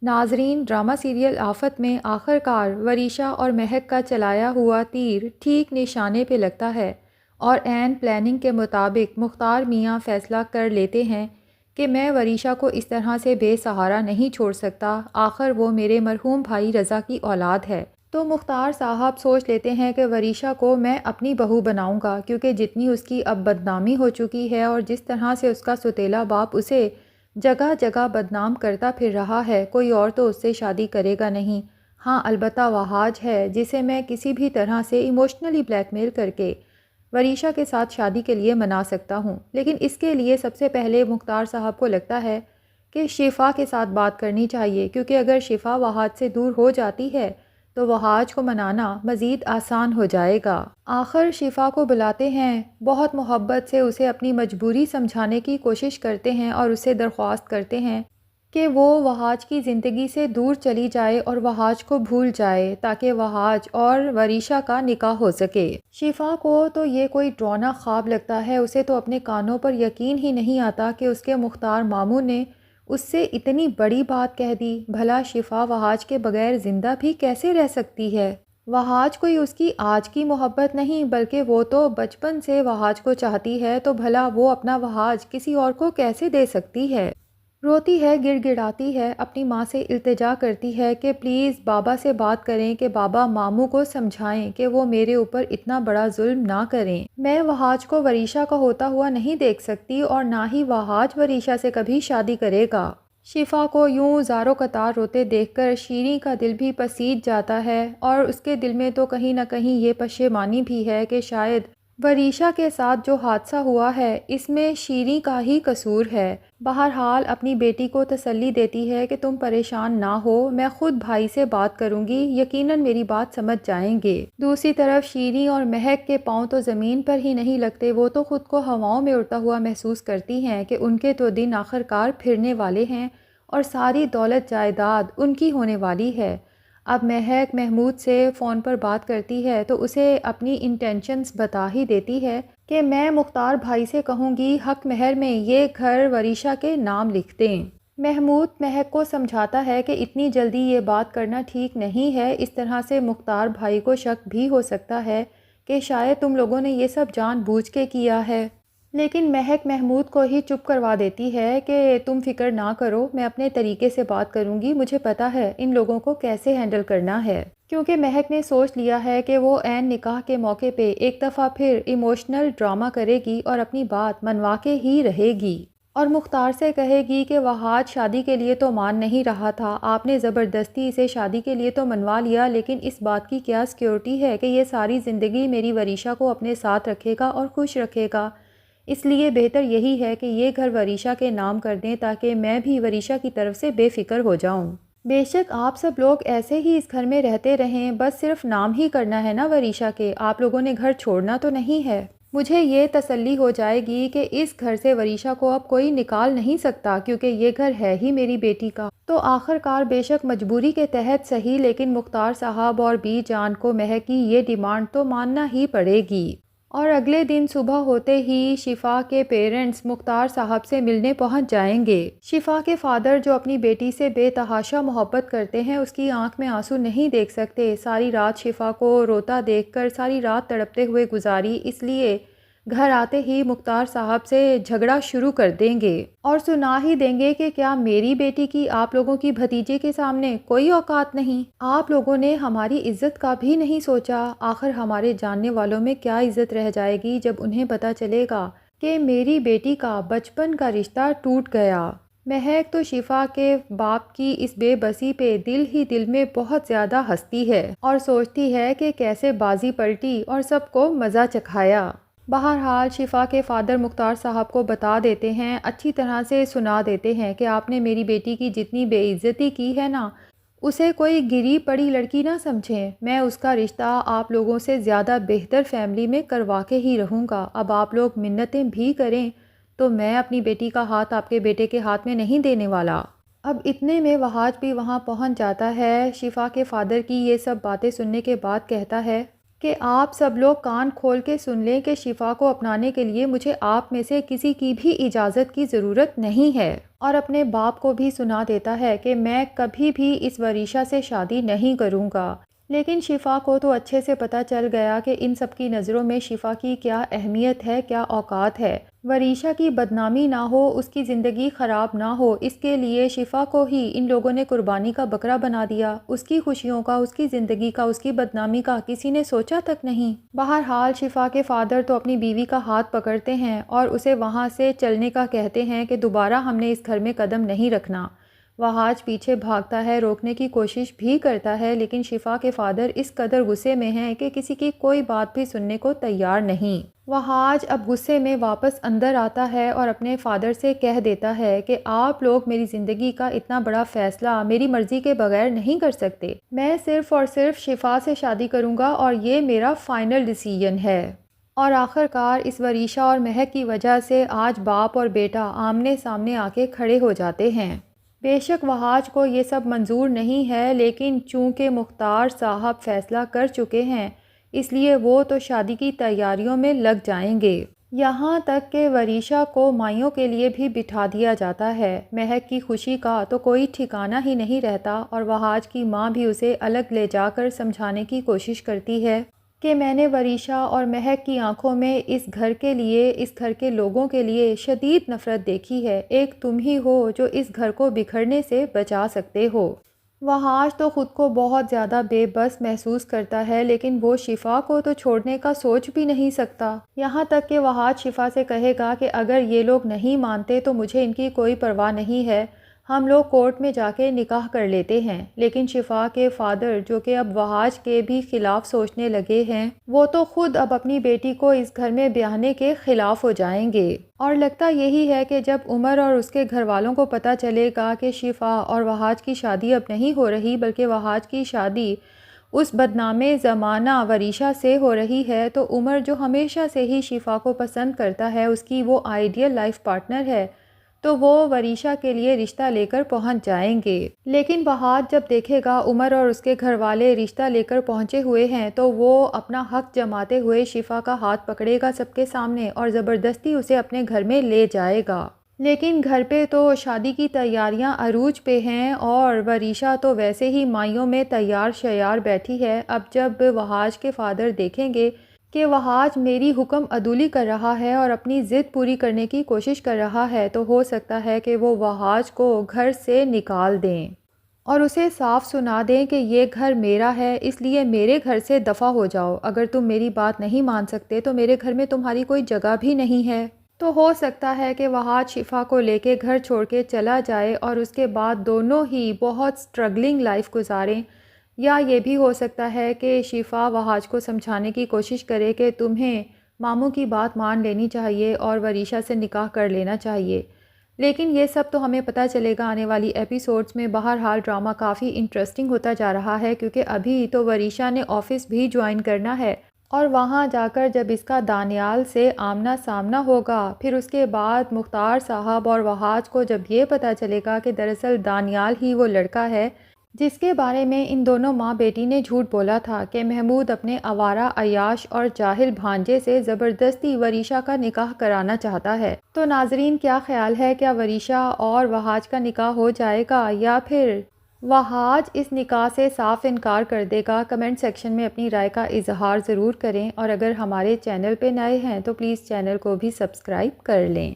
ناظرین، drama serial آفت میں آخر کار وریشا اور مہک کا چلایا ہوا تیر ٹھیک نشانے پہ لگتا ہے اور عین پلاننگ کے مطابق مختار میاں فیصلہ کر لیتے ہیں کہ میں وریشا کو اس طرح سے بے سہارا نہیں چھوڑ سکتا، آخر وہ میرے مرحوم بھائی رضا کی اولاد ہے۔ تو مختار صاحب سوچ لیتے ہیں کہ وریشا کو میں اپنی بہو بناؤں گا، کیونکہ جتنی اس کی اب بدنامی ہو چکی ہے اور جس طرح سے اس کا سوتیلا باپ اسے جگہ جگہ بدنام کرتا پھر رہا ہے، کوئی اور تو اس سے شادی کرے گا نہیں۔ ہاں، البتہ وہاج ہے جسے میں کسی بھی طرح سے ایموشنلی بلیک میل کر کے وریشا کے ساتھ شادی کے لیے منا سکتا ہوں، لیکن اس کے لیے سب سے پہلے مختار صاحب کو لگتا ہے کہ شفا کے ساتھ بات کرنی چاہیے، کیونکہ اگر شفا وہاج سے دور ہو جاتی ہے تو وہاج کو منانا مزید آسان ہو جائے گا۔ آخر شفا کو بلاتے ہیں، بہت محبت سے اسے اپنی مجبوری سمجھانے کی کوشش کرتے ہیں اور اسے درخواست کرتے ہیں کہ وہ وہاج کی زندگی سے دور چلی جائے اور وہاج کو بھول جائے تاکہ وہاج اور وریشا کا نکاح ہو سکے۔ شفا کو تو یہ کوئی ڈراؤنا خواب لگتا ہے، اسے تو اپنے کانوں پر یقین ہی نہیں آتا کہ اس کے مختار ماموں نے اس سے اتنی بڑی بات کہہ دی۔ بھلا شفا وہاج کے بغیر زندہ بھی کیسے رہ سکتی ہے؟ وہاج کوئی اس کی آج کی محبت نہیں، بلکہ وہ تو بچپن سے وہاج کو چاہتی ہے، تو بھلا وہ اپنا وہاج کسی اور کو کیسے دے سکتی ہے؟ روتی ہے، گڑ گڑاتی ہے، اپنی ماں سے التجا کرتی ہے کہ پلیز بابا سے بات کریں، کہ بابا ماموں کو سمجھائیں کہ وہ میرے اوپر اتنا بڑا ظلم نہ کریں۔ میں وہاج کو وریشا کا ہوتا ہوا نہیں دیکھ سکتی اور نہ ہی وہاج وریشا سے کبھی شادی کرے گا۔ شفا کو یوں زاروں قطار روتے دیکھ کر شیریں کا دل بھی پسیج جاتا ہے، اور اس کے دل میں تو کہیں نہ کہیں یہ پشیمانی بھی ہے کہ شاید وریشا کے ساتھ جو حادثہ ہوا ہے اس میں شیریں کا ہی قصور ہے۔ بہرحال اپنی بیٹی کو تسلی دیتی ہے کہ تم پریشان نہ ہو، میں خود بھائی سے بات کروں گی، یقیناً میری بات سمجھ جائیں گے۔ دوسری طرف شیریں اور مہک کے پاؤں تو زمین پر ہی نہیں لگتے، وہ تو خود کو ہواؤں میں اڑتا ہوا محسوس کرتی ہیں کہ ان کے تو دن آخرکار پھرنے والے ہیں اور ساری دولت جائیداد ان کی ہونے والی ہے۔ اب مہک محمود سے فون پر بات کرتی ہے تو اسے اپنی انٹینشنز بتا ہی دیتی ہے کہ میں مختار بھائی سے کہوں گی حق مہر میں یہ گھر وریشا کے نام لکھ دیں۔ محمود مہک کو سمجھاتا ہے کہ اتنی جلدی یہ بات کرنا ٹھیک نہیں ہے، اس طرح سے مختار بھائی کو شک بھی ہو سکتا ہے کہ شاید تم لوگوں نے یہ سب جان بوجھ کے کیا ہے۔ لیکن مہک محمود کو ہی چپ کروا دیتی ہے کہ تم فکر نہ کرو، میں اپنے طریقے سے بات کروں گی، مجھے پتا ہے ان لوگوں کو کیسے ہینڈل کرنا ہے، کیونکہ مہک نے سوچ لیا ہے کہ وہ عین نکاح کے موقع پہ ایک دفعہ پھر ایموشنل ڈرامہ کرے گی اور اپنی بات منوا کے ہی رہے گی، اور مختار سے کہے گی کہ وہاج شادی کے لیے تو مان نہیں رہا تھا، آپ نے زبردستی اسے شادی کے لیے تو منوا لیا، لیکن اس بات کی کیا سیکیورٹی ہے کہ یہ ساری زندگی میری وریشا کو اپنے ساتھ رکھے گا اور خوش رکھے گا، اس لیے بہتر یہی ہے کہ یہ گھر وریشا کے نام کر دیں تاکہ میں بھی وریشا کی طرف سے بے فکر ہو جاؤں۔ بے شک آپ سب لوگ ایسے ہی اس گھر میں رہتے رہیں، بس صرف نام ہی کرنا ہے نا وریشا کے، آپ لوگوں نے گھر چھوڑنا تو نہیں ہے۔ مجھے یہ تسلی ہو جائے گی کہ اس گھر سے وریشا کو اب کوئی نکال نہیں سکتا، کیونکہ یہ گھر ہے ہی میری بیٹی کا۔ تو آخر کار بے شک مجبوری کے تحت صحیح، لیکن مختار صاحب اور بی جان کو مہک کی یہ ڈیمانڈ تو ماننا ہی پڑے گی۔ اور اگلے دن صبح ہوتے ہی شفا کے پیرنٹس مختار صاحب سے ملنے پہنچ جائیں گے۔ شفا کے فادر جو اپنی بیٹی سے بے تحاشا محبت کرتے ہیں، اس کی آنکھ میں آنسو نہیں دیکھ سکتے، ساری رات شفا کو روتا دیکھ کر ساری رات تڑپتے ہوئے گزاری، اس لیے گھر آتے ہی مختار صاحب سے جھگڑا شروع کر دیں گے اور سنا ہی دیں گے کہ کیا میری بیٹی کی آپ لوگوں کی بھتیجے کے سامنے کوئی اوقات نہیں؟ آپ لوگوں نے ہماری عزت کا بھی نہیں سوچا، آخر ہمارے جاننے والوں میں کیا عزت رہ جائے گی جب انہیں پتہ چلے گا کہ میری بیٹی کا بچپن کا رشتہ ٹوٹ گیا۔ مہک تو شفا کے باپ کی اس بے بسی پہ دل ہی دل میں بہت زیادہ ہنستی ہے اور سوچتی ہے کہ کیسے بازی پلٹی اور سب کو مزہ چکھایا۔ بہرحال شفا کے فادر مختار صاحب کو بتا دیتے ہیں، اچھی طرح سے سنا دیتے ہیں کہ آپ نے میری بیٹی کی جتنی بے عزتی کی ہے نا، اسے کوئی گری پڑی لڑکی نہ سمجھیں، میں اس کا رشتہ آپ لوگوں سے زیادہ بہتر فیملی میں کروا کے ہی رہوں گا، اب آپ لوگ منتیں بھی کریں تو میں اپنی بیٹی کا ہاتھ آپ کے بیٹے کے ہاتھ میں نہیں دینے والا۔ اب اتنے میں وہاج بھی وہاں پہنچ جاتا ہے۔ شفا کے فادر کی یہ سب باتیں سننے کے بعد کہتا ہے کہ آپ سب لوگ کان کھول کے سن لیں کہ شفا کو اپنانے کے لیے مجھے آپ میں سے کسی کی بھی اجازت کی ضرورت نہیں ہے، اور اپنے باپ کو بھی سنا دیتا ہے کہ میں کبھی بھی اس وریشا سے شادی نہیں کروں گا۔ لیکن شفا کو تو اچھے سے پتہ چل گیا کہ ان سب کی نظروں میں شفا کی کیا اہمیت ہے، کیا اوقات ہے۔ وریشا کی بدنامی نہ ہو، اس کی زندگی خراب نہ ہو، اس کے لیے شفا کو ہی ان لوگوں نے قربانی کا بکرا بنا دیا۔ اس کی خوشیوں کا، اس کی زندگی کا، اس کی بدنامی کا کسی نے سوچا تک نہیں۔ بہرحال شفا کے فادر تو اپنی بیوی کا ہاتھ پکڑتے ہیں اور اسے وہاں سے چلنے کا کہتے ہیں کہ دوبارہ ہم نے اس گھر میں قدم نہیں رکھنا۔ وہاج پیچھے بھاگتا ہے، روکنے کی کوشش بھی کرتا ہے، لیکن شفا کے فادر اس قدر غصے میں ہیں کہ کسی کی کوئی بات بھی سننے کو تیار نہیں۔ وہاج اب غصے میں واپس اندر آتا ہے اور اپنے فادر سے کہہ دیتا ہے کہ آپ لوگ میری زندگی کا اتنا بڑا فیصلہ میری مرضی کے بغیر نہیں کر سکتے۔ میں صرف اور صرف شفا سے شادی کروں گا اور یہ میرا فائنل ڈیسیژن ہے۔ اور آخرکار اس وریشا اور مہک کی وجہ سے آج باپ اور بیٹا آمنے سامنے آ کے کھڑے ہو جاتے ہیں۔ بے شک وہاج کو یہ سب منظور نہیں ہے، لیکن چونکہ مختار صاحب فیصلہ کر چکے ہیں اس لیے وہ تو شادی کی تیاریوں میں لگ جائیں گے۔ یہاں تک کہ وریشا کو مائیوں کے لیے بھی بٹھا دیا جاتا ہے۔ مہک کی خوشی کا تو کوئی ٹھکانہ ہی نہیں رہتا، اور وہاج کی ماں بھی اسے الگ لے جا کر سمجھانے کی کوشش کرتی ہے کہ میں نے وریشا اور مہک کی آنکھوں میں اس گھر کے لیے، اس گھر کے لوگوں کے لیے شدید نفرت دیکھی ہے۔ ایک تم ہی ہو جو اس گھر کو بکھرنے سے بچا سکتے ہو۔ وہاج تو خود کو بہت زیادہ بے بس محسوس کرتا ہے، لیکن وہ شفا کو تو چھوڑنے کا سوچ بھی نہیں سکتا۔ یہاں تک کہ وہاج شفا سے کہے گا کہ اگر یہ لوگ نہیں مانتے تو مجھے ان کی کوئی پرواہ نہیں ہے، ہم لوگ کورٹ میں جا کے نکاح کر لیتے ہیں۔ لیکن شفا کے فادر، جو کہ اب وہاج کے بھی خلاف سوچنے لگے ہیں، وہ تو خود اب اپنی بیٹی کو اس گھر میں بیاہنے کے خلاف ہو جائیں گے۔ اور لگتا یہی ہے کہ جب عمر اور اس کے گھر والوں کو پتہ چلے گا کہ شفا اور وہاج کی شادی اب نہیں ہو رہی بلکہ وہاج کی شادی اس بدنام زمانہ وریشا سے ہو رہی ہے، تو عمر جو ہمیشہ سے ہی شفا کو پسند کرتا ہے، اس کی وہ آئیڈیل لائف پارٹنر ہے، تو وہ وریشا کے لیے رشتہ لے کر پہنچ جائیں گے۔ لیکن وہاج جب دیکھے گا عمر اور اس کے گھر والے رشتہ لے کر پہنچے ہوئے ہیں تو وہ اپنا حق جماتے ہوئے شفا کا ہاتھ پکڑے گا سب کے سامنے اور زبردستی اسے اپنے گھر میں لے جائے گا۔ لیکن گھر پہ تو شادی کی تیاریاں عروج پہ ہیں اور وریشا تو ویسے ہی مائیوں میں تیار شیار بیٹھی ہے۔ اب جب وہاج کے فادر دیکھیں گے کہ وہاج میری حکم عدولی کر رہا ہے اور اپنی ضد پوری کرنے کی کوشش کر رہا ہے، تو ہو سکتا ہے کہ وہ وہاج کو گھر سے نکال دیں اور اسے صاف سنا دیں کہ یہ گھر میرا ہے، اس لیے میرے گھر سے دفع ہو جاؤ۔ اگر تم میری بات نہیں مان سکتے تو میرے گھر میں تمہاری کوئی جگہ بھی نہیں ہے۔ تو ہو سکتا ہے کہ وہاج شفا کو لے کے گھر چھوڑ کے چلا جائے اور اس کے بعد دونوں ہی بہت سٹرگلنگ لائف گزاریں، یا یہ بھی ہو سکتا ہے کہ شفا وہاج کو سمجھانے کی کوشش کرے کہ تمہیں ماموں کی بات مان لینی چاہیے اور وریشا سے نکاح کر لینا چاہیے۔ لیکن یہ سب تو ہمیں پتہ چلے گا آنے والی ایپیسوڈز میں۔ بہرحال ڈرامہ کافی انٹرسٹنگ ہوتا جا رہا ہے، کیونکہ ابھی تو وریشا نے آفس بھی جوائن کرنا ہے، اور وہاں جا کر جب اس کا دانیال سے آمنا سامنا ہوگا، پھر اس کے بعد مختار صاحب اور وہاج کو جب یہ پتہ چلے گا کہ دراصل دانیال ہی وہ لڑکا ہے جس کے بارے میں ان دونوں ماں بیٹی نے جھوٹ بولا تھا کہ محمود اپنے آوارہ عیاش اور جاہل بھانجے سے زبردستی وریشا کا نکاح کرانا چاہتا ہے، تو ناظرین کیا خیال ہے؟ کیا وریشا اور وہاج کا نکاح ہو جائے گا یا پھر وہاج اس نکاح سے صاف انکار کر دے گا؟ کمنٹ سیکشن میں اپنی رائے کا اظہار ضرور کریں، اور اگر ہمارے چینل پہ نئے ہیں تو پلیز چینل کو بھی سبسکرائب کر لیں۔